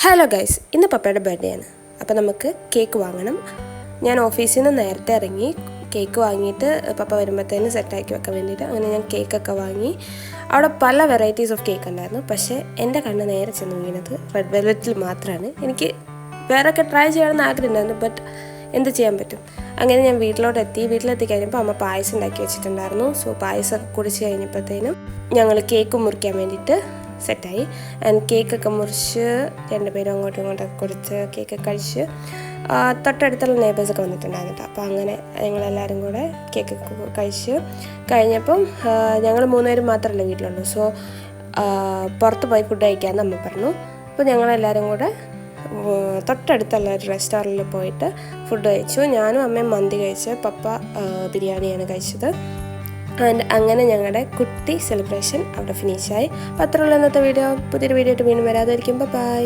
Hello guys, ഇന്ന് പപ്പയുടെ birthday ആണ്. അപ്പോൾ നമുക്ക് കേക്ക് വാങ്ങണം. ഞാൻ ഓഫീസിൽ നിന്ന് നേരത്തെ ഇറങ്ങി കേക്ക് വാങ്ങിയിട്ട് പപ്പ വരുമ്പോഴത്തേന് സെറ്റാക്കി വെക്കാൻ വേണ്ടിയിട്ട് അങ്ങനെ ഞാൻ കേക്കൊക്കെ വാങ്ങി. അവിടെ പല വെറൈറ്റീസ് ഓഫ് കേക്ക് ഉണ്ടായിരുന്നു. പക്ഷേ എൻ്റെ കണ്ണ് നേരെ ചെന്ന് വീണത് റെഡ് വെൽവെറ്റിൽ മാത്രമാണ്. എനിക്ക് വേറെയൊക്കെ ട്രൈ ചെയ്യണമെന്ന് ആഗ്രഹമുണ്ടായിരുന്നു, ബട്ട് എന്ത് ചെയ്യാൻ പറ്റും. അങ്ങനെ ഞാൻ വീട്ടിലെത്തി കഴിഞ്ഞപ്പോൾ അമ്മ പായസം ഉണ്ടാക്കി വെച്ചിട്ടുണ്ടായിരുന്നു. സോ പായസം കുടിച്ച് കഴിഞ്ഞപ്പോഴത്തേനും ഞങ്ങൾ കേക്ക് മുറിക്കാൻ വേണ്ടിയിട്ട് സെറ്റായി. ആൻഡ് കേക്കൊക്കെ മുറിച്ച് രണ്ടുപേരും അങ്ങോട്ടും ഇങ്ങോട്ടൊക്കെ കൊടുത്ത് കേക്ക് കഴിച്ച് തൊട്ടടുത്തുള്ള നെയ്ബേഴ്സൊക്കെ വന്നിട്ടുണ്ടായിരുന്നു കേട്ടോ. അപ്പോൾ അങ്ങനെ ഞങ്ങളെല്ലാവരും കൂടെ കേക്കൊക്കെ കഴിച്ച് കഴിഞ്ഞപ്പം ഞങ്ങൾ 3 പേരും മാത്രമല്ല വീട്ടിലുള്ളൂ. സോ പുറത്ത് പോയി ഫുഡ് കഴിക്കാമെന്ന് അമ്മ പറഞ്ഞു. അപ്പോൾ ഞങ്ങളെല്ലാവരും കൂടെ തൊട്ടടുത്തുള്ള ഒരു റെസ്റ്റോറൻറ്റിൽ പോയിട്ട് ഫുഡ് കഴിച്ചു. ഞാനും അമ്മയും മന്തി കഴിച്ച്, പപ്പ ബിരിയാണിയാണ് കഴിച്ചത്. ആൻഡ് അങ്ങനെ ഞങ്ങളുടെ കുട്ടി സെലിബ്രേഷൻ അവിടെ ഫിനിഷായി. അപ്പോൾ അത്രയുള്ള ഇന്നത്തെ വീഡിയോ. പുതിയൊരു വീഡിയോ ആയിട്ട് വീണ്ടും വരാതായിരിക്കും. ബൈ.